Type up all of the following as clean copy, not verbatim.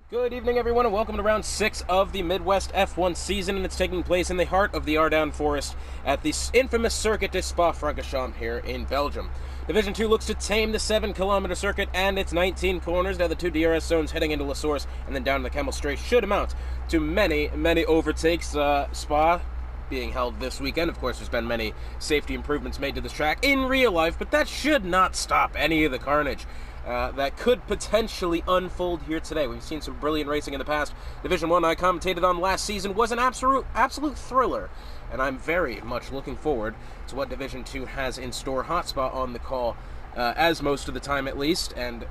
Good evening, everyone, and welcome to round 6 of the Midwest F1 season, and it's taking place in the heart of the Ardennes Forest at the infamous circuit de Spa-Francorchamps here in Belgium. Division 2 looks to tame the 7-kilometer circuit and its 19 corners. Now the two DRS zones heading into La Source and then down to the Camel Straight should amount to many overtakes. Spa being held this weekend. Of course, there's been many safety improvements made to this track in real life, but that should not stop any of the carnage that could potentially unfold here today. We've seen some brilliant racing in the past. Division 1 I commentated on last season was an absolute thriller, and I'm very much looking forward to what Division 2 has in store. Hotspot on the call, as most of the time at least, and,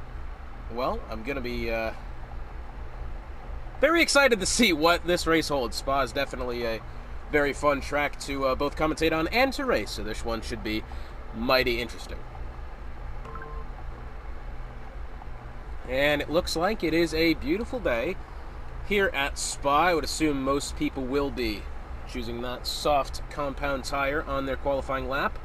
well, I'm going to be very excited to see what this race holds. Spa is definitely a very fun track to both commentate on and to race, so this one should be mighty interesting. And it looks like it is a beautiful day here at Spa. I would assume most people will be choosing that soft compound tire on their qualifying lap.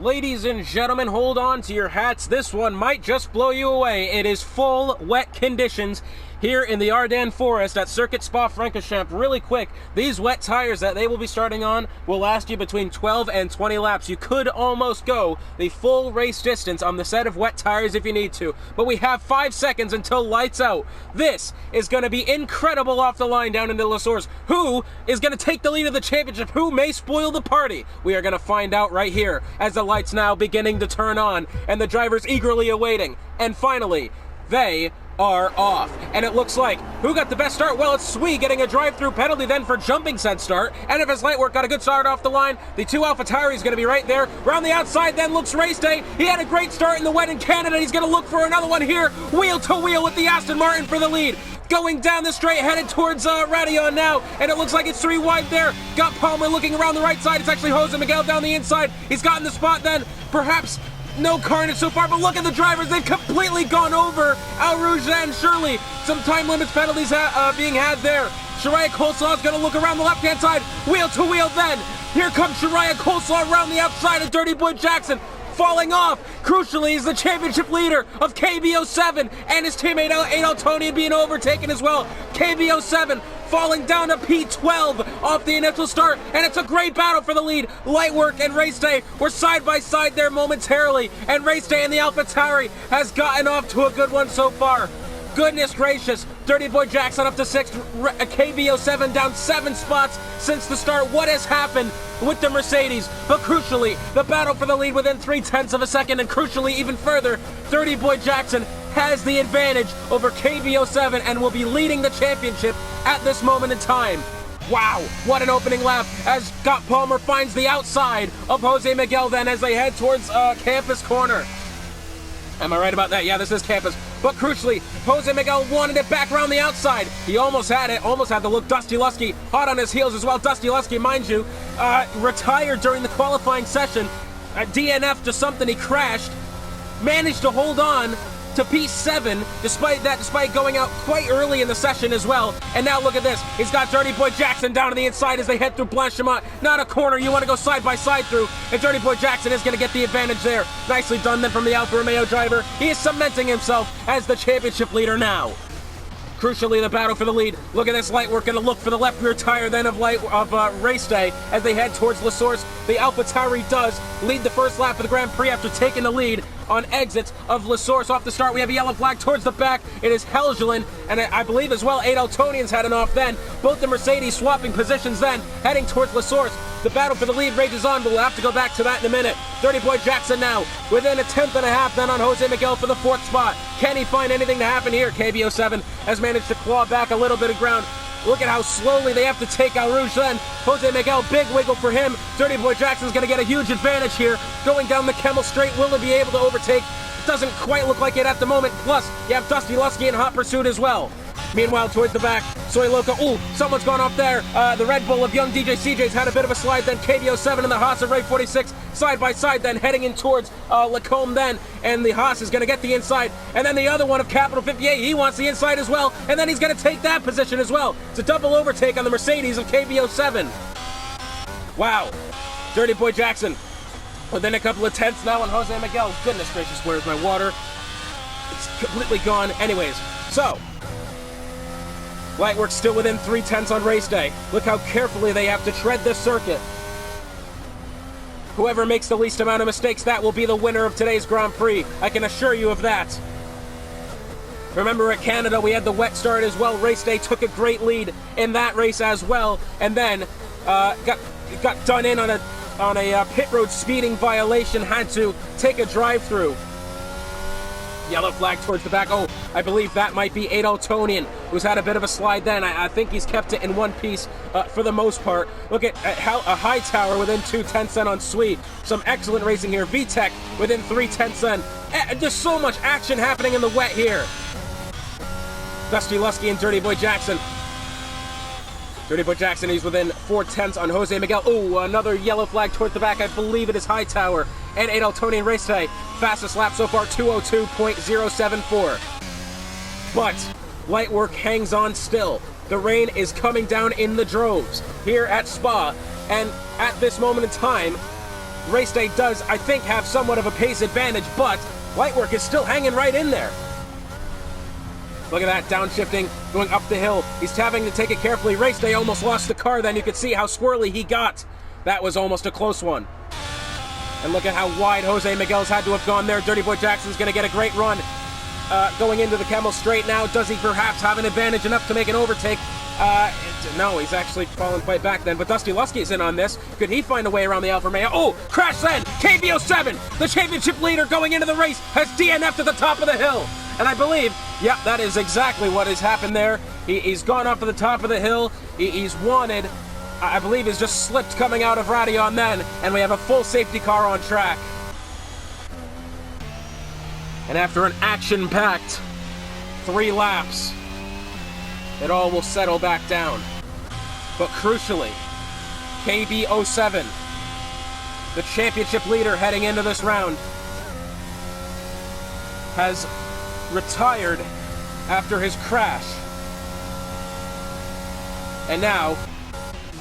Ladies and gentlemen, hold on to your hats. This one might just blow you away. It is full wet conditions here in the Ardennes Forest at Circuit Spa-Francorchamps. Really quick, these wet tires that they will be starting on will last you between 12 and 20 laps. You could almost go the full race distance on the set of wet tires if you need to, but we have 5 seconds until lights out. This is going to be incredible off the line down into La Source. Who is going to take the lead of the championship? Who may spoil the party? We are going to find out right here as the lights now beginning to turn on and the drivers eagerly awaiting. And finally, they are off. And it looks like, who got the best start? Well, it's Sui getting a drive-through penalty then for jumping said start. And if his light work got a good start off the line, the two AlphaTauri is going to be right there. Round the outside then looks Race Day. He had a great start in the wet in Canada. He's going to look for another one here. Wheel to wheel with the Aston Martin for the lead. Going down the straight, headed towards Radion now, and it looks like it's 3 wide there. Got Palmer looking around the right side. It's actually Jose Miguel down the inside. He's gotten the spot then. Perhaps no carnage so far, but look at the drivers. They've completely gone over Al Rouge and Shirley. Some time limits penalties being had there. Shariah Coleslaw is going to look around the left-hand side. Wheel to wheel then. Here comes Shariah Coleslaw around the outside of Dirty Boy Jackson. Falling off, crucially, is the championship leader of KBO7 and his teammate Adel Tonian being overtaken as well. KBO7 falling down to P12 off the initial start, and it's a great battle for the lead. Lightwork and Race Day were side by side there momentarily, and Race Day and the AlphaTauri has gotten off to a good one so far. Goodness gracious, Dirty Boy Jackson up to 6th, KBO7 down 7 spots since the start. What has happened with the Mercedes? But crucially, the battle for the lead within 0.3 of a second, and crucially even further, Dirty Boy Jackson has the advantage over KBO7 and will be leading the championship at this moment in time. Wow, what an opening lap as Scott Palmer finds the outside of Jose Miguel then as they head towards Campus Corner. Am I right about that? Yeah, this is Campus. But crucially, Jose Miguel wanted it back around the outside. He almost had it, almost had to look Dusty Lusky hot on his heels as well. Dusty Lusky, mind you, retired during the qualifying session. DNF to something, he crashed. Managed to hold on to P7 despite going out quite early in the session as well. And now look at this. He's got Dirty Boy Jackson down to the inside as they head through Blanchimont. Not a corner you want to go side by side through. And Dirty Boy Jackson is going to get the advantage there. Nicely done then from the Alfa Romeo driver. He is cementing himself as the championship leader now. Crucially, the battle for the lead. Look at this Lightwork going to look for the left rear tire then of Race Day as they head towards La Source. The AlphaTauri does lead the first lap of the Grand Prix after taking the lead on exits of La Source. Off the start, we have a yellow flag towards the back. It is Helgelin, and I believe as well Adel Tonian's heading off then. Both the Mercedes swapping positions then, heading towards La Source. The battle for the lead rages on, but we'll have to go back to that in a minute. Dirty Boy Jackson now, within 1/10 and a half then on Jose Miguel for the 4th spot. Can he find anything to happen here? KBO7 has managed to claw back a little bit of ground. Look at how slowly they have to take Al Rouge then. Jose Miguel, big wiggle for him. Dirty Boy Jackson's going to get a huge advantage here. Going down the Camel Straight, will he be able to overtake? It doesn't quite look like it at the moment. Plus, you have Dusty Lusky in hot pursuit as well. Meanwhile, towards the back, Soy Loco. Ooh, someone's gone off there. The Red Bull of young DJ CJ's had a bit of a slide then. KBO7 and the Haas of Ray 46 side by side then, heading in towards Lacombe then. And the Haas is going to get the inside. And then the other one of Capital 58, he wants the inside as well. And then he's going to take that position as well. It's a double overtake on the Mercedes of KBO7. Wow. Dirty Boy Jackson within a couple of tenths now on Jose Miguel. Goodness gracious, where's my water? It's completely gone. Anyways, so Lightwork still within 3/10 on race day. Look how carefully they have to tread this circuit. Whoever makes the least amount of mistakes, that will be the winner of today's Grand Prix. I can assure you of that. Remember at Canada, we had the wet start as well. Race day took a great lead in that race as well, and then got done in on a pit road speeding violation, had to take a drive-through. Yellow flag towards the back. Oh, I believe that might be Adaltonian, who's had a bit of a slide then. I think he's kept it in one piece for the most part. Look at a Hightower within 2/10 on Sui. Some excellent racing here. VTech within 3/10. There's so much action happening in the wet here. Dusty Lusky and Dirty Boy Jackson. Dirty Boy Jackson, he's within 4/10 on Jose Miguel. Oh, another yellow flag towards the back. I believe it is Hightower and Adaltonian race day. Fastest lap so far, 2:02.074. But Lightwork hangs on still. The rain is coming down in the droves here at Spa. And at this moment in time, race day does, I think, have somewhat of a pace advantage, but Lightwork is still hanging right in there. Look at that, downshifting, going up the hill. He's having to take it carefully. Race day almost lost the car then. You could see how squirrely he got. That was almost a close one. And look at how wide Jose Miguel's had to have gone there. Dirty Boy Jackson's going to get a great run. Going into the Camel Straight now. Does he perhaps have an advantage enough to make an overtake? No, he's actually fallen quite back then. But Dusty Lusky is in on this. Could he find a way around the Alfa Romeo? Oh, crash then! KBO7, the championship leader going into the race, has DNF'd at the top of the hill. And I believe, yep, that is exactly what has happened there. He's gone up to the top of the hill. He's wanted. I believe he's just slipped coming out of Radion then, and we have a full safety car on track. And after an action-packed 3 laps, it all will settle back down. But crucially, KB07, the championship leader heading into this round, has retired after his crash. And now,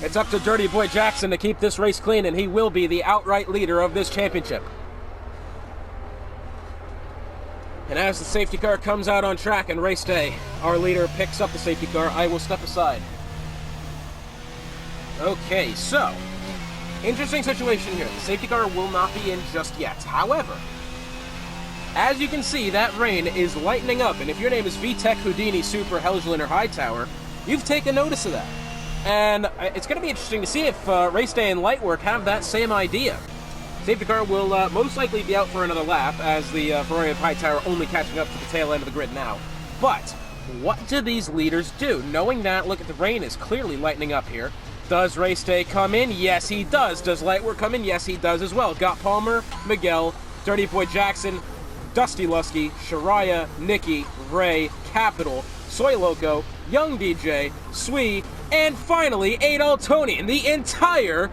it's up to Dirty Boy Jackson to keep this race clean, and he will be the outright leader of this championship. And as the safety car comes out on track in race day, our leader picks up the safety car. I will step aside. Okay, so, interesting situation here. The safety car will not be in just yet. However, as you can see, that rain is lightening up, and if your name is VTech, Houdini, Super, Helgelin, or Hightower, you've taken notice of that. And it's going to be interesting to see if Race Day and Lightwork have that same idea. Safety car will most likely be out for another lap, as the Ferrari of Hightower only catching up to the tail end of the grid now. But what do these leaders do? Knowing that, look at the rain is clearly lightening up here. Does Race Day come in? Yes, he does. Does Lightwork come in? Yes, he does as well. Got Palmer, Miguel, Dirty Boy Jackson, Dusty Lusky, Shariah, Nikki, Ray, Capital, Soy Loco, Young DJ, Sui, and finally Adaltonian. The entire...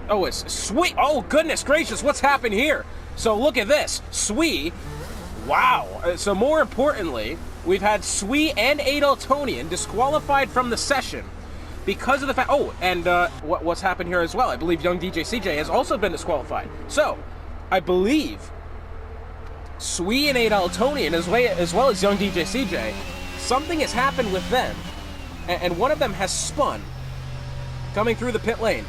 Oh, it's Sui. Oh, goodness gracious, what's happened here? So look at this. Sui. Wow. So more importantly, we've had Sui and Adaltonian disqualified from the session because of the fact... Oh, and what's happened here as well? I believe Young DJ CJ has also been disqualified. So, I believe Sui and Adaltonian, as well as Young DJ CJ, something has happened with them, and one of them has spun, coming through the pit lane.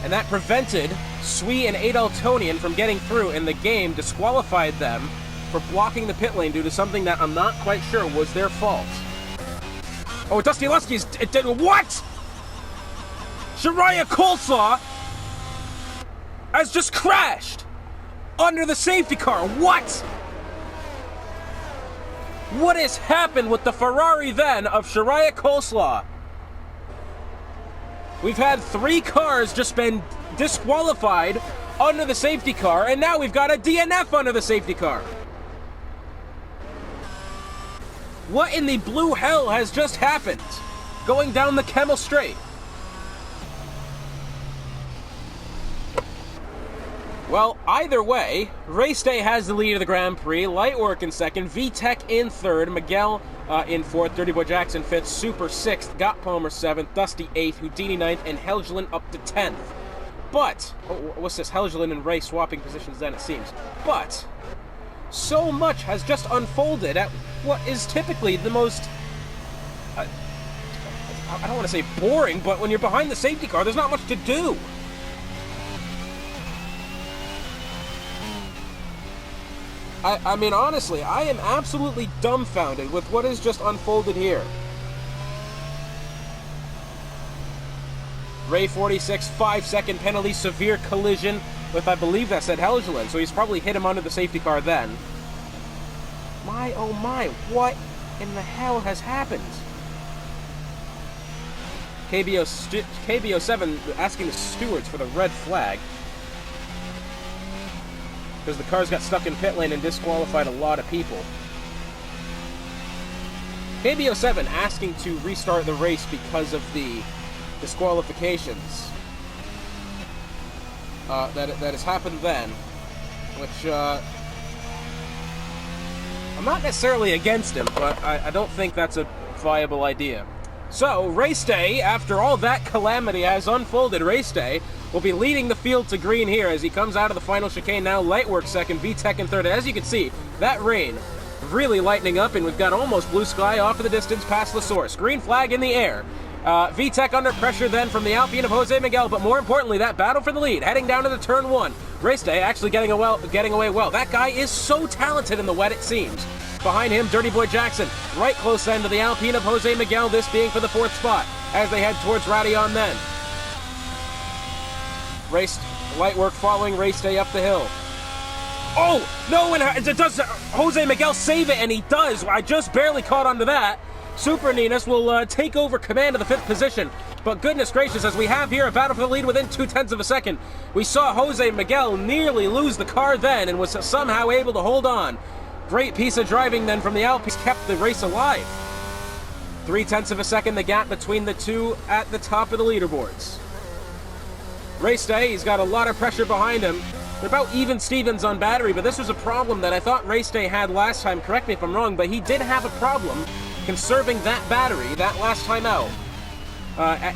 And that prevented Sui and Adaltonian from getting through, and the game disqualified them for blocking the pit lane due to something that I'm not quite sure was their fault. Oh, Dusty Lusky's... What?! Shariah Coleslaw has just crashed under the safety car. What? What has happened with the Ferrari then of Shariah Coleslaw? We've had 3 cars just been disqualified under the safety car, and now we've got a DNF under the safety car. What in the blue hell has just happened? Going down the Camel Straight. Well, either way, Race Day has the lead of the Grand Prix. Lightwork in second, VTech in third, Miguel in fourth, Dirty Boy Jackson fifth, Super sixth, Got Palmer seventh, Dusty eighth, Houdini ninth, and Helgelin up to 10th. But, what's this? Helgelin and Ray swapping positions then, it seems. But, so much has just unfolded at what is typically the most I don't want to say boring, but when you're behind the safety car, there's not much to do. I mean, honestly, I am absolutely dumbfounded with what has just unfolded here. Ray 46, 5-second penalty, severe collision with, I believe that said Helgelin, so he's probably hit him under the safety car then. My, oh my, what in the hell has happened? KBO7 asking the stewards for the red flag, because the cars got stuck in pit lane and disqualified a lot of people. KBO7 asking to restart the race because of the disqualifications that has happened then, which I'm not necessarily against him, but I don't think that's a viable idea. So, race day, after all that calamity has unfolded, race day will be leading the field to green here as he comes out of the final chicane. Now Lightwork second, VTech in third. As you can see, that rain really lightening up, and we've got almost blue sky off in the distance past the source. Green flag in the air. VTech under pressure then from the Alpine of Jose Miguel, but more importantly, that battle for the lead, heading down to the turn one. Race day actually getting away well. That guy is so talented in the wet, it seems. Behind him, Dirty Boy Jackson, right close end to the Alpine of Jose Miguel, this being for the fourth spot, as they head towards Radion then. Lightwork following race day up the hill. Oh, no, and does Jose Miguel save it, and he does. I just barely caught onto that. Super Ninas will take over command of the fifth position. But goodness gracious, as we have here a battle for the lead within 0.2 of a second, we saw Jose Miguel nearly lose the car then and was somehow able to hold on. Great piece of driving then from the Alpines, kept the race alive. 0.3 of a second, the gap between the two at the top of the leaderboards. Race day, he's got a lot of pressure behind him. They're about even Stevens on battery, but this was a problem that I thought Race Day had last time. Correct me if I'm wrong, but he did have a problem conserving that battery that last time out.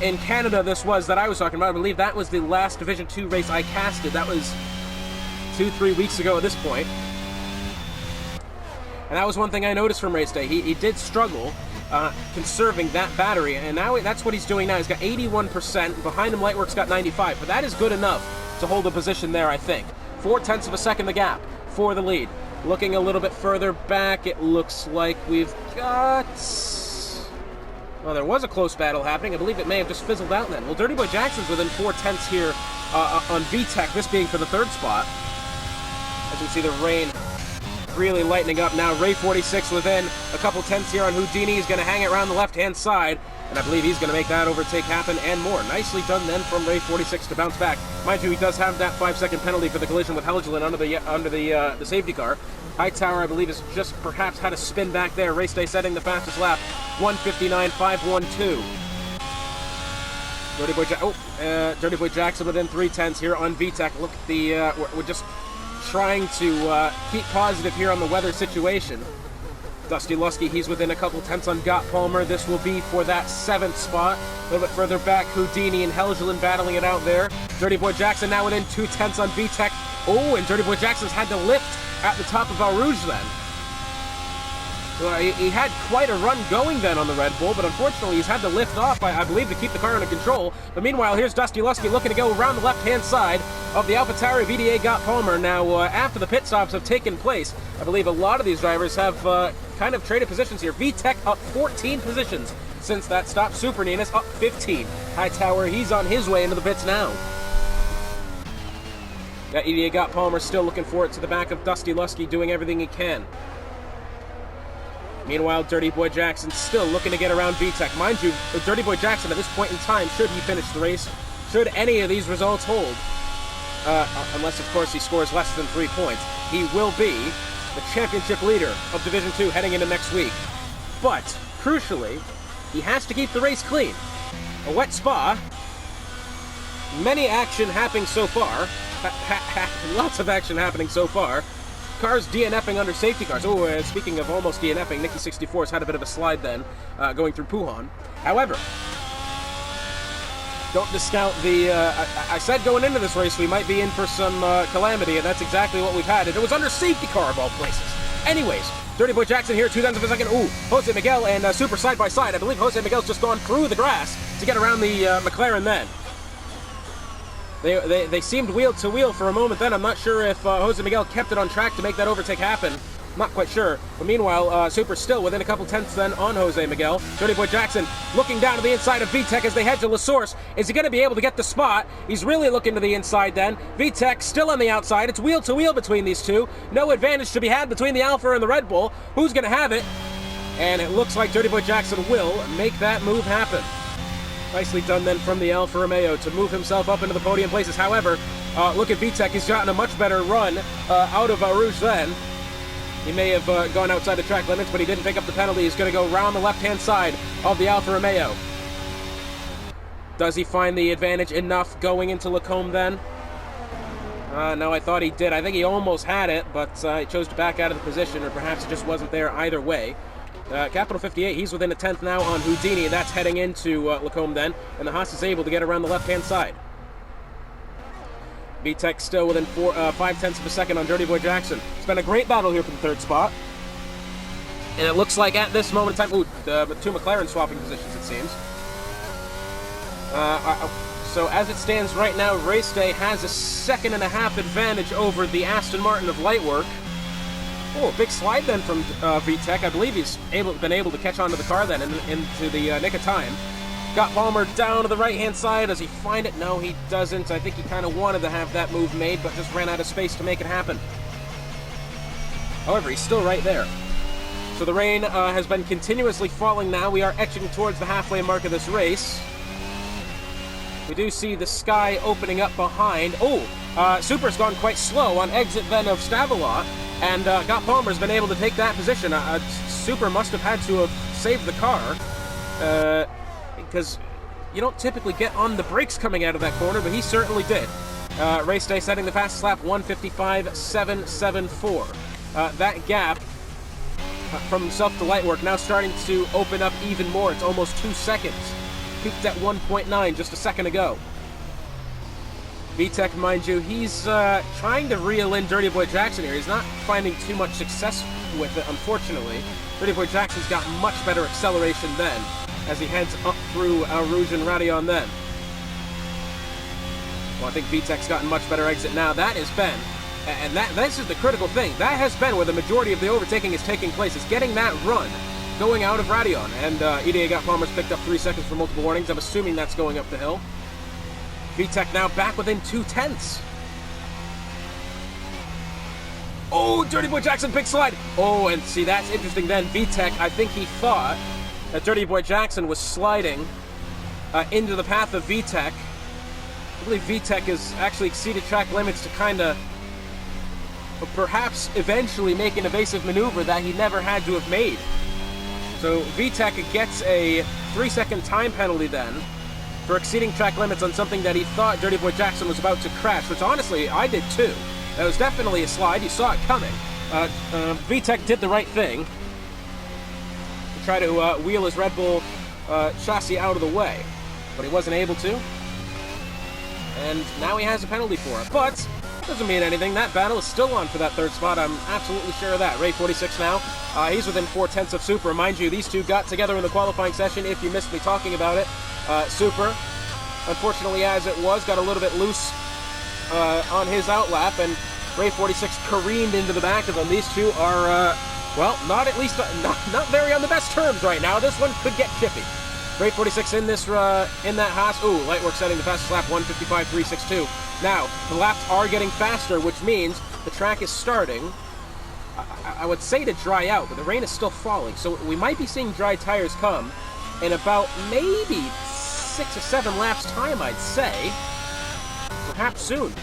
In Canada, this was that I was talking about. I believe that was the last Division 2 race I casted. That was 2-3 weeks ago at this point. And that was one thing I noticed from Race Day. He did struggle conserving that battery, and now that's what he's doing now. He's got 81%. Behind him, Lightwork's got 95%, but that is good enough to hold a position there, I think. 0.4 of a second the gap for the lead. Looking a little bit further back, it looks like we've got... Well, there was a close battle happening. I believe it may have just fizzled out then. Well, Dirty Boy Jackson's within 0.4 here on VTech, this being for the third spot. As you can see, the rain really lightening up now. Ray 46 within a couple tenths here on Houdini. He's going to hang it around the left-hand side, and I believe he's going to make that overtake happen and more. Nicely done then from Ray 46 to bounce back. Mind you, he does have that 5-second penalty for the collision with Helgelin under the safety car. Hightower, I believe, has just perhaps had a spin back there. Race Day setting the fastest lap, 1:59.512. Dirty Boy Jackson within 0.3 here on VTech. Look at the we're just trying to keep positive here on the weather situation. Dusty Lusky, he's within a couple tenths on Gott Palmer. This will be for that 7th spot. A little bit further back, Houdini and Helgelin battling it out there. Dirty Boy Jackson now within 0.2 on VTech. Oh, and Dirty Boy Jackson's had to lift at the top of Al Rouge then. Well, he had quite a run going then on the Red Bull, but unfortunately he's had to lift off, I believe, to keep the car under control. But meanwhile, here's Dusty Lusky looking to go around the left-hand side of the AlphaTauri VDA Gott Palmer. Now, after the pit stops have taken place, I believe a lot of these drivers have kind of traded positions here. VTech up 14 positions since that stop. Super Ninas up 15. Hightower, he's on his way into the pits now. That EDA Gott Palmer still looking for it to the back of Dusty Lusky, doing everything he can. Meanwhile, Dirty Boy Jackson still looking to get around VTech. Mind you, Dirty Boy Jackson at this point in time, should he finish the race, should any of these results hold, unless of course he scores less than 3 points, he will be the championship leader of Division 2 heading into next week. But, crucially, he has to keep the race clean. A wet Spa, many action happening so far, lots of action happening so far. Cars DNFing under safety cars. Oh, speaking of almost DNFing, Nicky 64's had a bit of a slide then, going through Puhan. However, don't discount the... I said going into this race we might be in for some calamity, and that's exactly what we've had. And it was under safety car of all places. Anyways, Dirty Boy Jackson here, 2/10 of a second. Ooh, Jose Miguel and Super side by side. I believe Jose Miguel's just gone through the grass to get around the McLaren then. They seemed wheel to wheel for a moment then. I'm not sure if Jose Miguel kept it on track to make that overtake happen. Not quite sure. But meanwhile, Super still within a couple tenths then on Jose Miguel. Dirty Boy Jackson looking down to the inside of VTech as they head to La Source. Is he going to be able to get the spot? He's really looking to the inside then. VTech still on the outside. It's wheel to wheel between these two. No advantage to be had between the Alfa and the Red Bull. Who's going to have it? And it looks like Dirty Boy Jackson will make that move happen. Nicely done then from the Alfa Romeo to move himself up into the podium places. However, look at VTech. He's gotten a much better run out of Rouge then. He may have gone outside the track limits, but he didn't pick up the penalty. He's going to go around the left-hand side of the Alfa Romeo. Does he find the advantage enough going into Lacombe then? No, I thought he did. I think he almost had it, but he chose to back out of the position, or perhaps it just wasn't there either way. Capital 58, he's within a tenth now on Houdini. That's heading into Lacombe then, and the Haas is able to get around the left-hand side. VTech still within 5/10 of a second on Dirty Boy Jackson. It's been a great battle here for the third spot. And it looks like at this moment in time, two McLaren swapping positions, it seems. So as it stands right now, Race Day has a 1.5 advantage over the Aston Martin of Lightwork. Oh, big slide then from VTech. I believe he's been able to catch onto the car then into the nick of time. Got Palmer down to the right-hand side. Does he find it? No, he doesn't. I think he kind of wanted to have that move made, but just ran out of space to make it happen. However, he's still right there. So the rain has been continuously falling now. We are etching towards the halfway mark of this race. We do see the sky opening up behind. Oh, Super's gone quite slow on exit then of Stavelot, and Got Palmer's been able to take that position. Super must have had to have saved the car. Because you don't typically get on the brakes coming out of that corner, but he certainly did. Race Day setting the fastest lap, 1:55.774. That gap from himself to Lightwork now starting to open up even more. It's almost 2 seconds. Peaked at 1.9 just a second ago. VTech, mind you, he's trying to reel in Dirty Boy Jackson here. He's not finding too much success with it, unfortunately. Dirty Boy Jackson's got much better acceleration then, as he heads up through Rouge and Radion then. Well, I think VTech's gotten much better exit now. That has been, and this is the critical thing, that has been where the majority of the overtaking is taking place, is getting that run going out of Radion. And EDA Got Palmer's picked up 3 seconds for multiple warnings. I'm assuming that's going up the hill. VTech now back within 2/10. Oh, Dirty Boy Jackson, big slide. Oh, and see, that's interesting then. VTech, I think he thought that Dirty Boy Jackson was sliding into the path of VTech. I believe VTech has actually exceeded track limits to kind of perhaps eventually make an evasive maneuver that he never had to have made. So VTech gets a 3-second time penalty then for exceeding track limits on something that he thought Dirty Boy Jackson was about to crash, which honestly, I did too. That was definitely a slide. You saw it coming. VTech did the right thing. Try to wheel his Red Bull chassis out of the way, but he wasn't able to, and now he has a penalty for it, but it doesn't mean anything. That battle is still on for that third spot. I'm absolutely sure of that. Ray 46 now, he's within 4/10 of Super. Mind you, these two got together in the qualifying session, if you missed me talking about it. Super, unfortunately as it was, got a little bit loose on his outlap, and Ray 46 careened into the back of them. These two are well, not very on the best terms right now. This one could get chippy. Ray 46 in this in that Haas. Ooh, Lightwork setting the fastest lap, 1:55.362. Now the laps are getting faster, which means the track is starting. I would say to dry out, but the rain is still falling, so we might be seeing dry tires come in about maybe 6 or 7 laps time, I'd say. Perhaps soon.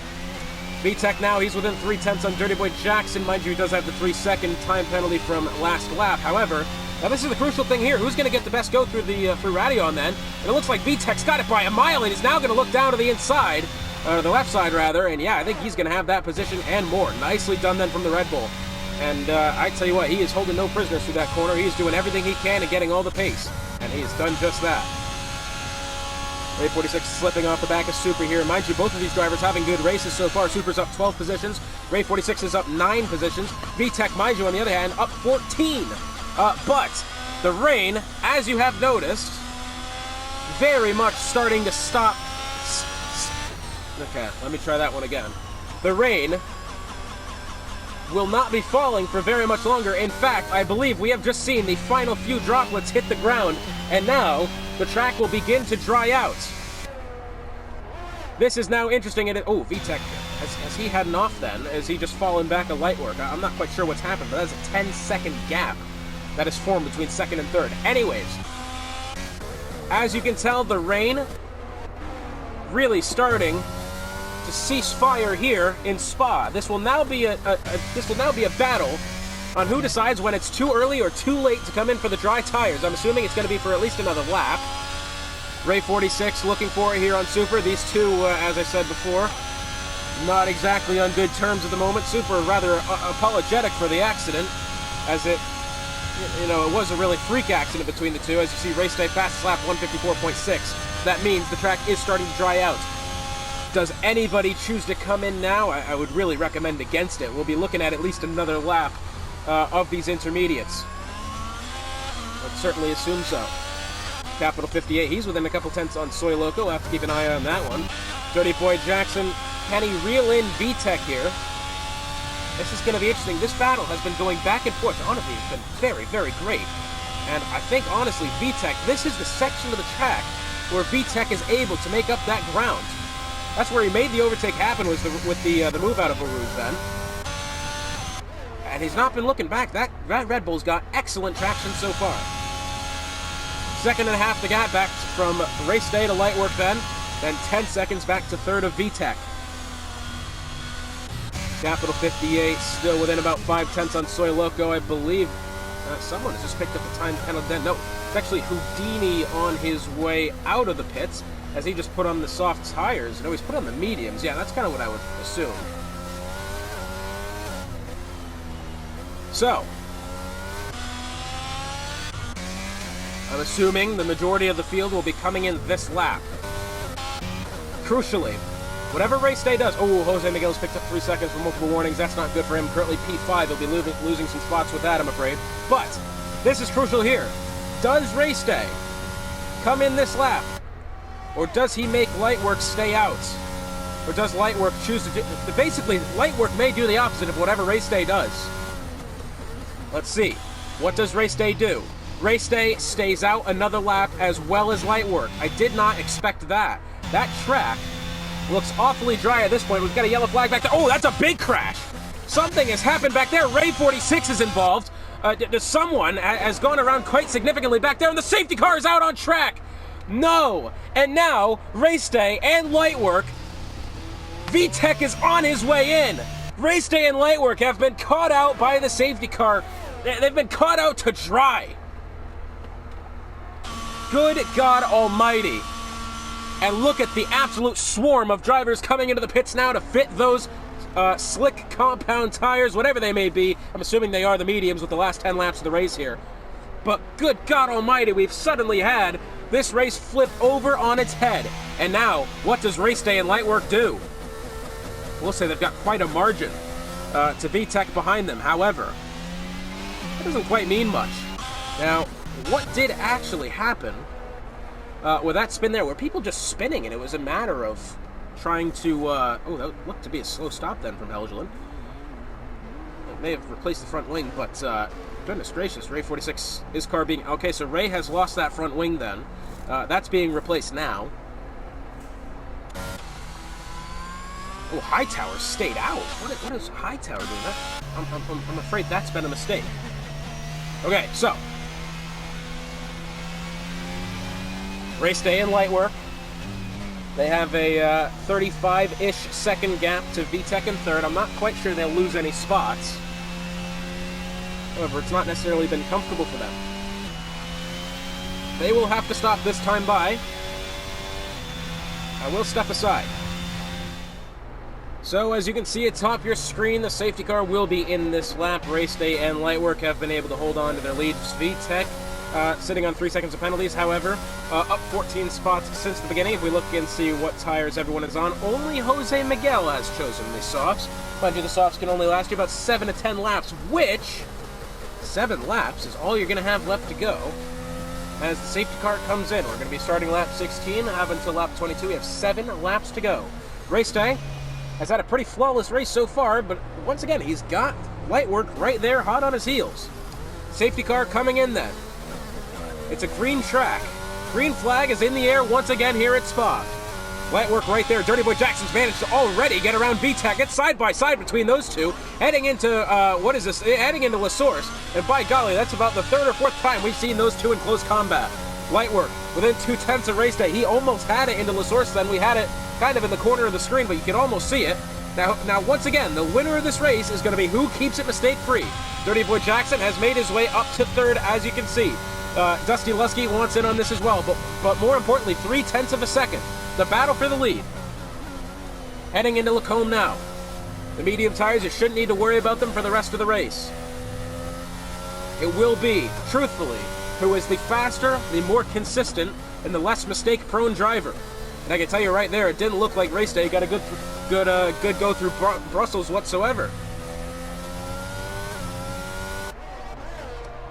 VTech now, he's within 3/10 on Dirty Boy Jackson. Mind you, he does have the 3-second time penalty from last lap. However, now this is the crucial thing here. Who's going to get the best go through through Radion then? And it looks like VTech's got it by a mile, and he's now going to look down to the inside, or the left side rather, and yeah, I think he's going to have that position and more. Nicely done then from the Red Bull. And I tell you what, he is holding no prisoners through that corner. He is doing everything he can and getting all the pace, and he has done just that. Ray 46 slipping off the back of Super here. Mind you, both of these drivers having good races so far. Super's up 12 positions. Ray 46 is up 9 positions. VTech, mind you, on the other hand, up 14. But the rain, as you have noticed, very much starting to stop. Okay, let me try that one again. The rain will not be falling for very much longer. In fact, I believe we have just seen the final few droplets hit the ground, and now the track will begin to dry out. This is now interesting. Oh, VTech, has he had an off then? Has he just fallen back a light work? I'm not quite sure what's happened, but that's a 10-second gap that is formed between second and third. Anyways, as you can tell, the rain really starting to cease fire here in Spa. This will now be a battle on who decides when it's too early or too late to come in for the dry tires. I'm assuming it's going to be for at least another lap. Ray 46 looking for it here on Super. These two, as I said before, not exactly on good terms at the moment. Super rather apologetic for the accident, as it was a really freak accident between the two. As you see, race day fastest lap 154.6. That means the track is starting to dry out. Does anybody choose to come in now? I would really recommend against it. We'll be looking at least another lap of these intermediates. I'd certainly assume so. Capital 58, he's within a couple tenths on Soy Loco. We'll have to keep an eye on that one. Dirty Boy Jackson, can he reel in VTech here? This is going to be interesting. This battle has been going back and forth. Honestly, it's been very, very great. And I think, honestly, VTech, this is the section of the track where VTech is able to make up that ground. That's where he made the overtake happen, was with the move out of Rouge then. And he's not been looking back. That Red Bull's got excellent traction so far. Second and a half the gap back from race day to light work then 10 seconds back to third of VTech. Capital 58 still within about 5 tenths on Soy Loco, I believe. Someone has just picked up the time penalty then. No, it's actually Houdini on his way out of the pits, as he just put on the soft tires. No, he's put on the mediums. Yeah, that's kind of what I would assume. So, I'm assuming the majority of the field will be coming in this lap. Crucially, whatever race day does... Oh, Jose Miguel's picked up 3 seconds for multiple warnings. That's not good for him. Currently P5. He'll be losing some spots with that, I'm afraid. But this is crucial here. Does race day come in this lap? Or does he make Lightwork stay out? Or does Lightwork choose to do... Basically, Lightwork may do the opposite of whatever race day does. Let's see. What does race day do? Race day stays out another lap as well as Lightwork. I did not expect that. That track looks awfully dry at this point. We've got a yellow flag back there. Oh, that's a big crash. Something has happened back there. Ray 46 is involved. Someone has gone around quite significantly back there, and the safety car is out on track. No! And now, race day and Lightwork, VTech is on his way in. Race day and Lightwork have been caught out by the safety car. They've been caught out to dry. Good God Almighty. And look at the absolute swarm of drivers coming into the pits now to fit those slick compound tires, whatever they may be. I'm assuming they are the mediums with the last 10 laps of the race here. But good God Almighty, we've suddenly had this race flip over on its head. And now, what does race day and Lightwork do? We'll say they've got quite a margin to VTech behind them. However, that doesn't quite mean much. Now, what did actually happen with that spin there? Were people just spinning and it was a matter of trying to... oh, that looked to be a slow stop then from Helgeland. It may have replaced the front wing, but goodness gracious, Ray 46, his car being... Okay, so Ray has lost that front wing then. That's being replaced now. Oh, Hightower stayed out. What is Hightower doing? I'm afraid that's been a mistake. Okay, so race day and Lightwork. They have a 35-ish second gap to VTech in third. I'm not quite sure they'll lose any spots. However, it's not necessarily been comfortable for them. They will have to stop this time by. I will step aside. So, as you can see atop your screen, the safety car will be in this lap. Race day and Lightwork have been able to hold on to their leads. VTech sitting on 3 seconds of penalties. However, up 14 spots since the beginning. If we look and see what tires everyone is on, only Jose Miguel has chosen the softs. Mind you, the softs can only last you about 7 to 10 laps, which 7 laps is all you're going to have left to go. As the safety car comes in, we're going to be starting lap 16, have until lap 22. We have 7 laps to go. Race Day has had a pretty flawless race so far, but once again, he's got light work right there, hot on his heels. Safety car coming in then. It's a green track. Green flag is in the air once again here at Spa. Light work right there. Dirty Boy Jackson's managed to already get around VTEC. It's side by side between those two. Heading into, what is this? Heading into La Source. And by golly, that's about the 3rd or 4th time we've seen those two in close combat. Light work within 2/10 of race day. He almost had it into La Source then. We had it kind of in the corner of the screen, but you can almost see it. Now, once again, the winner of this race is going to be who keeps it mistake-free. Dirty Boy Jackson has made his way up to 3rd, as you can see. Dusty Lusky wants in on this as well, but more importantly, 0.3 of a second. The battle for the lead. Heading into Lacombe now. The medium tires, you shouldn't need to worry about them for the rest of the race. It will be, truthfully, who is the faster, the more consistent, and the less mistake-prone driver. And I can tell you right there, it didn't look like race day got a good go through Brussels whatsoever.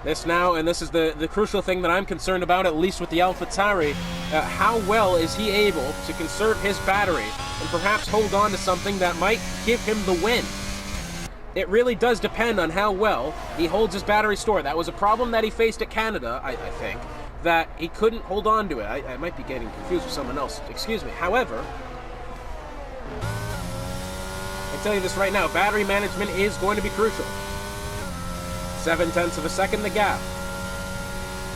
This now, and this is the crucial thing that I'm concerned about, at least with the AlphaTauri, how well is he able to conserve his battery and perhaps hold on to something that might give him the win? It really does depend on how well he holds his battery store. That was a problem that he faced at Canada, I think, that he couldn't hold on to it. I might be getting confused with someone else, excuse me. However, I tell you this right now, battery management is going to be crucial. 0.7 of a second the gap.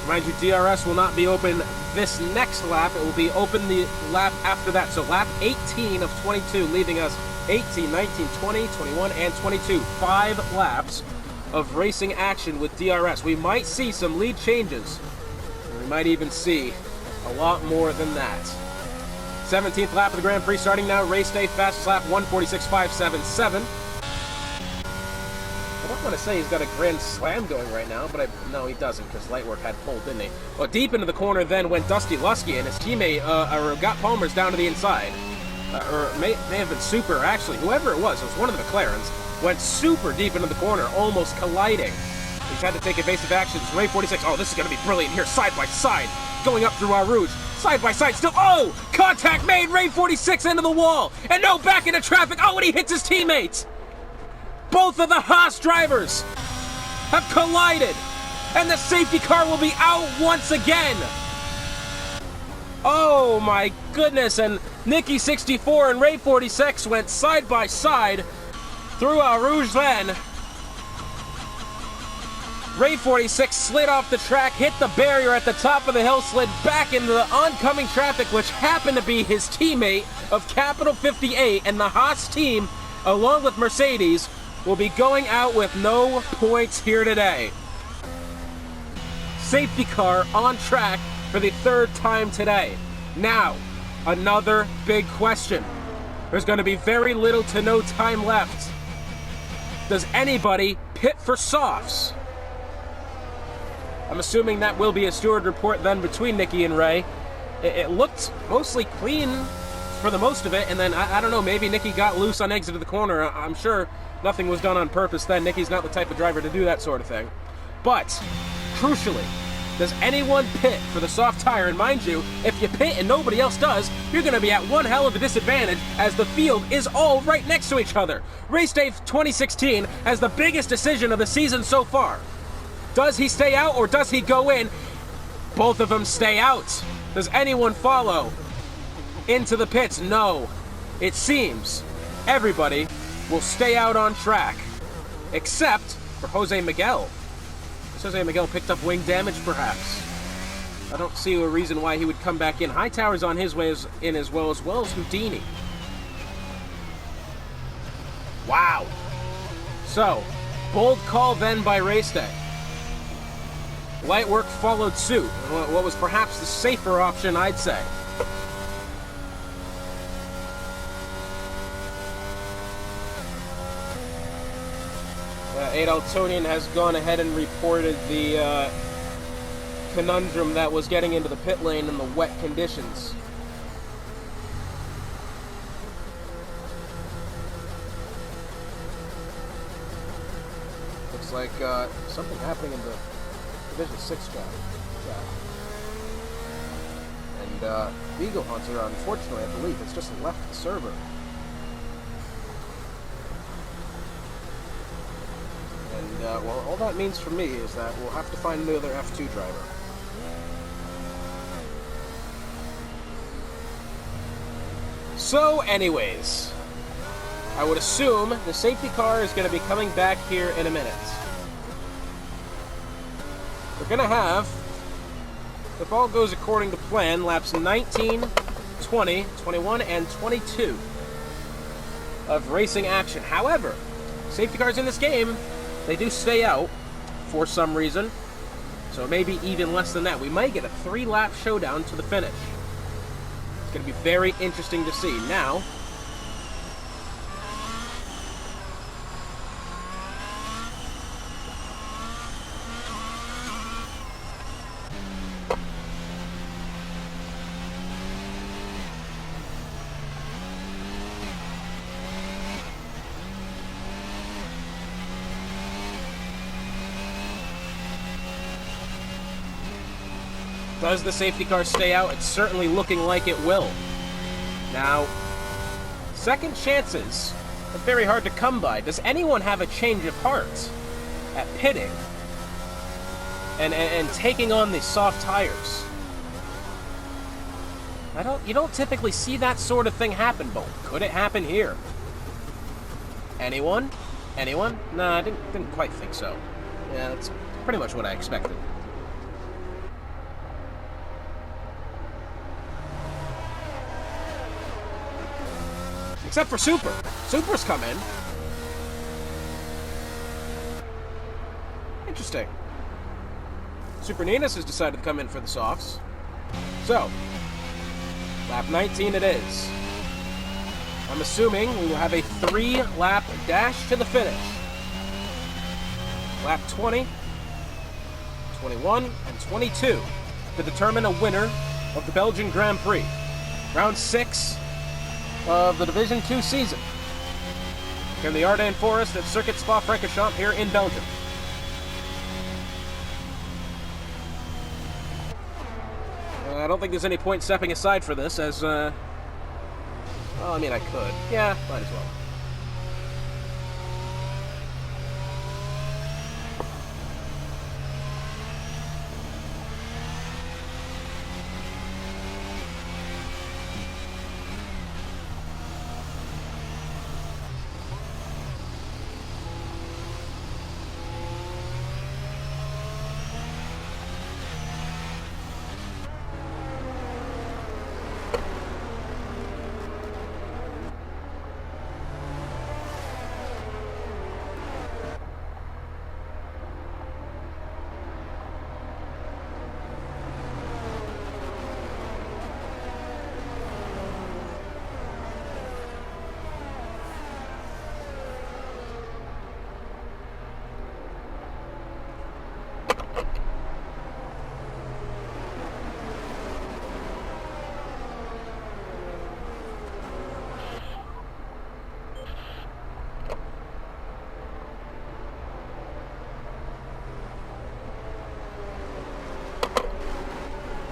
Mind you, DRS will not be open this next lap. It will be open the lap after that. So lap 18 of 22, leaving us 18, 19, 20, 21, and 22. 5 laps of racing action with DRS. We might see some lead changes. And we might even see a lot more than that. 17th lap of the Grand Prix starting now. Race day, fastest lap, 1:46.577. I don't want to say he's got a grand slam going right now, but no, he doesn't, because Lightwork had pulled, didn't he? Well, deep into the corner then went Dusty Lusky, and his teammate, got Palmer's down to the inside. Or may have been Super, actually. Whoever it was one of the McLarens, went super deep into the corner, almost colliding. He's had to take evasive actions. Ray 46, oh, this is going to be brilliant here, side by side, going up through Eau Rouge. Side by side, still, oh! Contact made, Ray 46 into the wall, and no, back into traffic, oh, and he hits his teammates! Both of the Haas drivers have collided, and the safety car will be out once again. Oh my goodness, and Nicky 64 and Ray 46 went side by side through Eau Rouge then. Ray 46 slid off the track, hit the barrier at the top of the hill, slid back into the oncoming traffic, which happened to be his teammate of Capital 58, and the Haas team, along with Mercedes, will be going out with no points here today. Safety car on track for the 3rd time today. Now, another big question. There's going to be very little to no time left. Does anybody pit for softs? I'm assuming that will be a steward report then between Nicky and Ray. It looked mostly clean for the most of it, and then, I don't know, maybe Nicky got loose on exit of the corner. I'm sure nothing was done on purpose then. Nicky's not the type of driver to do that sort of thing. But, crucially, does anyone pit for the soft tire? And mind you, if you pit and nobody else does, you're going to be at one hell of a disadvantage as the field is all right next to each other. Race day 2016 has the biggest decision of the season so far. Does he stay out or does he go in? Both of them stay out. Does anyone follow into the pits? No. It seems everybody will stay out on track, except for Jose Miguel. Has Jose Miguel picked up wing damage, perhaps? I don't see a reason why he would come back in. Hightower's on his way in as well as Houdini. Wow. So, bold call then by race day. Lightwork followed suit, what was perhaps the safer option, I'd say. Adaltonian has gone ahead and reported the conundrum that was getting into the pit lane in the wet conditions. Looks like something happening in the Division 6 track. And Beagle Hunter, unfortunately, I believe, has just left the server. And, well, all that means for me is that we'll have to find another F2 driver. So, anyways, I would assume the safety car is going to be coming back here in a minute. We're going to have, if all goes according to plan, laps 19, 20, 21, and 22 of racing action. However, safety cars in this game, they do stay out for some reason, so it may be even less than that. We might get a 3-lap showdown to the finish. It's going to be very interesting to see. Now, does the safety car stay out? It's certainly looking like it will. Now, second chances are very hard to come by. Does anyone have a change of heart at pitting and taking on the soft tires? You don't typically see that sort of thing happen, but could it happen here? Anyone? Anyone? Nah, I didn't quite think so. Yeah, that's pretty much what I expected. Except for Super. Super's come in. Interesting. Super Ninus has decided to come in for the softs. So, lap 19 it is. I'm assuming we will have a 3-lap dash to the finish. Lap 20, 21, and 22 to determine a winner of the Belgian Grand Prix. Round 6 of the Division 2 season. Here in the Ardennes Forest at Circuit Spa-Francorchamps here in Belgium. I don't think there's any point stepping aside for this as, well, I mean, I could. Yeah, might as well.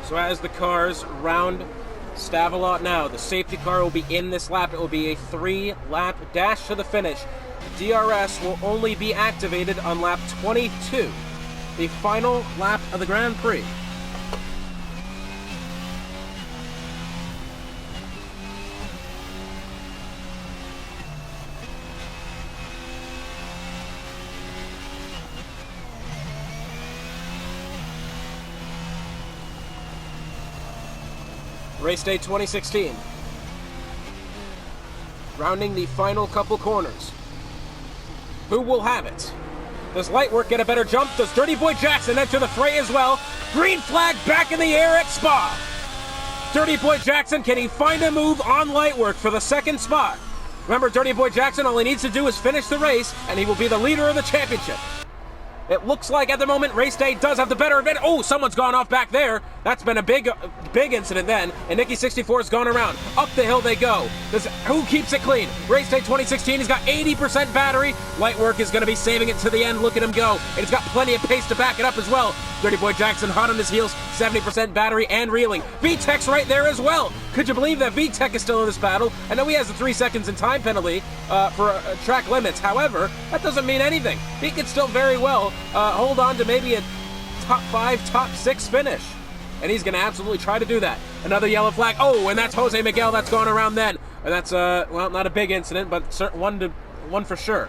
So as the cars round Stavelot now, the safety car will be in this lap. It will be a 3-lap dash to the finish. DRS will only be activated on lap 22, the final lap of the Grand Prix. Race day 2016. Rounding the final couple corners. Who will have it? Does Lightwork get a better jump? Does Dirty Boy Jackson enter the fray as well? Green flag back in the air at Spa. Dirty Boy Jackson, can he find a move on Lightwork for the second spot? Remember, Dirty Boy Jackson, all he needs to do is finish the race, and he will be the leader of the championship. It looks like at the moment Race Day does have the better advantage. Oh, someone's gone off back there. That's been a big incident then. And Nikki 64's gone around. Up the hill they go. Who keeps it clean? Race Day 2016, he's got 80% battery. Lightwork is going to be saving it to the end. Look at him go. And he's got plenty of pace to back it up as well. Dirty Boy Jackson hot on his heels, 70% battery and reeling. VTech's right there as well. Could you believe that VTech is still in this battle? I know he has a 3 seconds in time penalty for track limits. However, that doesn't mean anything. He could still very well hold on to maybe a top 5, top 6 finish. And he's going to absolutely try to do that. Another yellow flag. Oh, and that's Jose Miguel that's gone around then. And that's, well, not a big incident, but one for sure.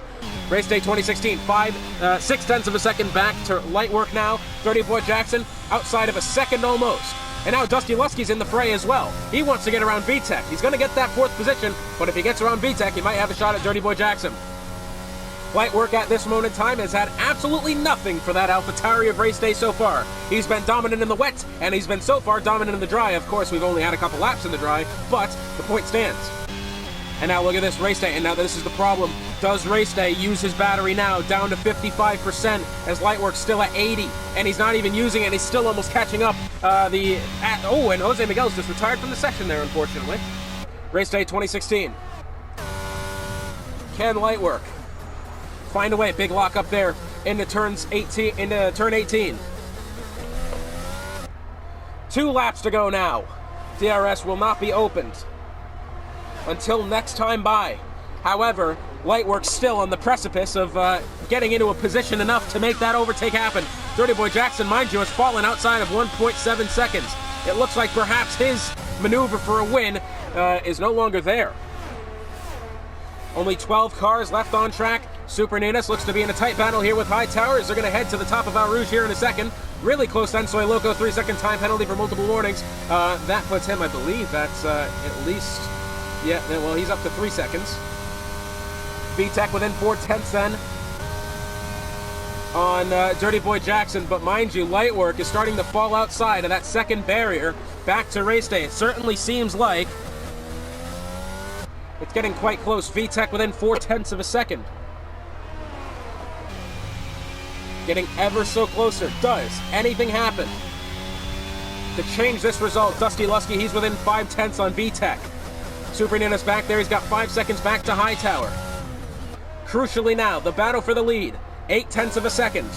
Race Day 2016, 6/10 of a second back to Lightwork now. Dirty Boy Jackson outside of a second almost. And now Dusty Lusky's in the fray as well. He wants to get around VTech. He's going to get that 4th position, but if he gets around VTech, he might have a shot at Dirty Boy Jackson. Lightwork at this moment in time has had absolutely nothing for that AlphaTauri of Race Day so far. He's been dominant in the wet, and he's been so far dominant in the dry. Of course, we've only had a couple laps in the dry, but the point stands. And now look at this, Race Day, and now this is the problem. Does Race Day use his battery now down to 55% as Lightwork's still at 80, and he's not even using it, and he's still almost catching up and Jose Miguel's just retired from the session there, unfortunately. Race Day 2016. Can Lightwork find a way? Big lock up there into turn 18. 2 laps to go now. DRS will not be opened until next time by. However, Lightwork's still on the precipice of getting into a position enough to make that overtake happen. Dirty Boy Jackson, mind you, has fallen outside of 1.7 seconds. It looks like perhaps his maneuver for a win is no longer there. Only 12 cars left on track. Super Ninas looks to be in a tight battle here with Hightower as they're going to head to the top of Eau Rouge here in a second. Really close then, Soy Loco, 3-second time penalty for multiple warnings. That puts him, I believe, that's at least... Yeah, well, he's up to 3 seconds. VTech within 4/10 then on Dirty Boy Jackson, but mind you, Lightwork is starting to fall outside of that second barrier back to Race Day. It certainly seems like it's getting quite close. VTech within 4/10 of a second. Getting ever so closer. Does anything happen to change this result? Dusty Lusky, he's within 5/10 on VTech. Super Nina's back there. He's got 5 seconds back to Hightower. Crucially now, the battle for the lead. 0.8 of a second.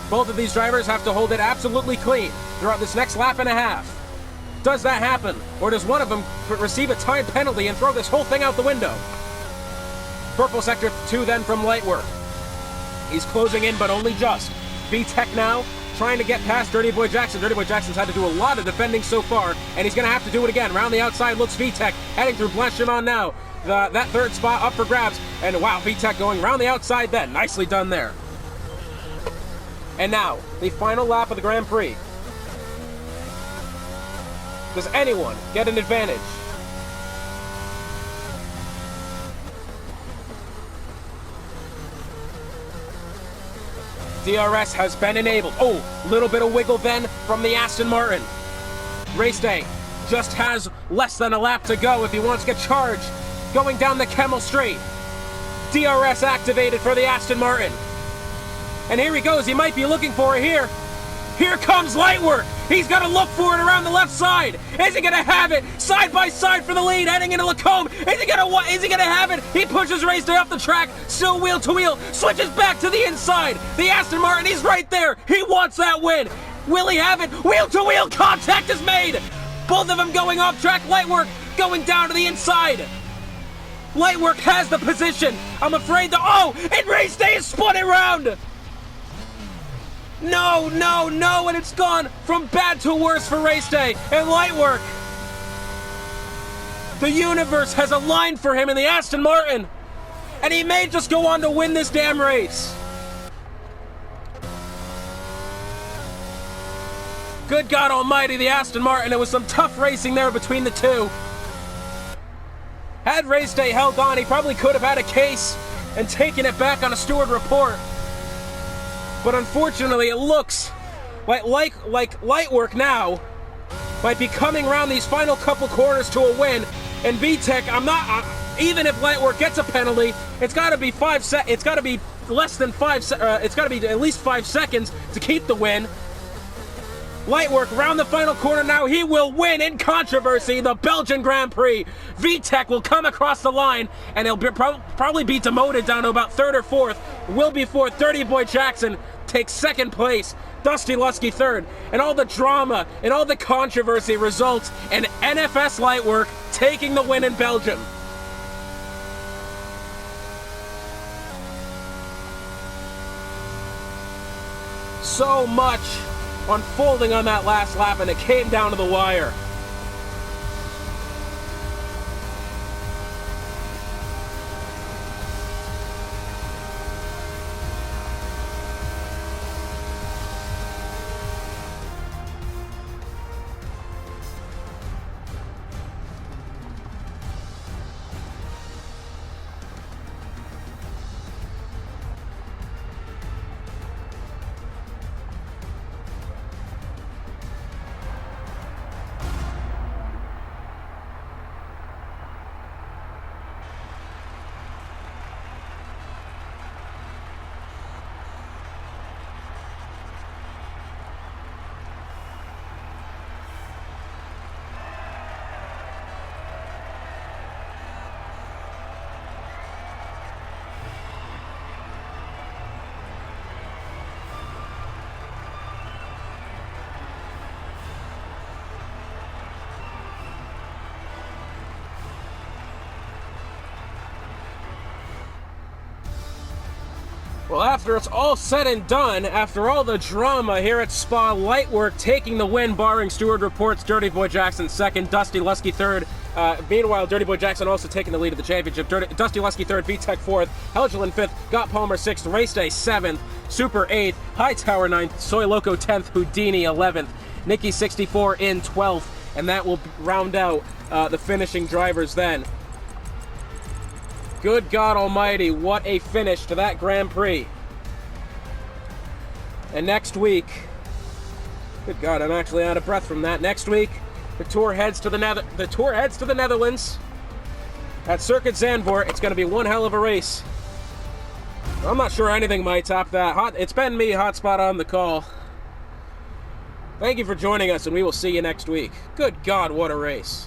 Both of these drivers have to hold it absolutely clean throughout this next lap and a half. Does that happen? Or does one of them receive a time penalty and throw this whole thing out the window? Purple Sector 2 then from Lightwork. He's closing in, but only just. VTech now trying to get past Dirty Boy Jackson. Dirty Boy Jackson's had to do a lot of defending so far, and he's going to have to do it again. Round the outside looks VTech, heading through Blanchimont now. That 3rd spot up for grabs, and wow, VTech going round the outside then. Nicely done there. And now, the final lap of the Grand Prix. Does anyone get an advantage? DRS has been enabled. Oh, little bit of wiggle then from the Aston Martin. Race Day just has less than a lap to go if he wants to get charged. Going down the Kemmel Straight. DRS activated for the Aston Martin. And here he goes. He might be looking for it here. Here comes Lightwork. He's going to look for it around the left side. Is he going to have it? Side by side for the lead, heading into Lacombe. Is he going to have it? He pushes Race Day off the track, still wheel to wheel, switches back to the inside. The Aston Martin, he's right there. He wants that win. Will he have it? Wheel to wheel contact is made. Both of them going off track. Lightwork going down to the inside. Lightwork has the position. I'm afraid and Race Day is spun around. No, and it's gone from bad to worse for Race Day. And Lightwork, the universe has aligned for him in the Aston Martin. And he may just go on to win this damn race. Good God almighty, the Aston Martin. It was some tough racing there between the two. Had Race Day held on, he probably could have had a case and taken it back on a steward report. But unfortunately, it looks like Lightwork now might be coming around these final couple corners to a win. And VTech, even if Lightwork gets a penalty, it's got to be less than it's got to be at least 5 seconds to keep the win. Lightwork round the final corner now. He will win in controversy the Belgian Grand Prix. VTech will come across the line, and he'll probably be demoted down to about 3rd or 4th. Will be 4th. Dirty Boy Jackson takes 2nd place. Dusty Lusky 3rd. And all the drama and all the controversy results in NFS Lightwork taking the win in Belgium. So much unfolding on that last lap, and it came down to the wire. Well, after it's all said and done, after all the drama here at Spa, Lightwork taking the win, barring Stewart Reports, Dirty Boy Jackson 2nd, Dusty Lusky 3rd. Meanwhile, Dirty Boy Jackson also taking the lead of the championship. Dusty Lusky 3rd, VTech 4th, Helgelin 5th, Got Palmer 6th, Race Day 7th, Super 8th, Hightower 9th, Soy Loco 10th, Houdini 11th, Nikki 64 in 12th, and that will round out the finishing drivers then. Good God Almighty, what a finish to that Grand Prix. And next week, good God, I'm actually out of breath from that. Next week, the tour heads to the Netherlands at Circuit Zandvoort. It's going to be one hell of a race. I'm not sure anything might top that. It's been me, Hotspot, on the call. Thank you for joining us, and we will see you next week. Good God, what a race.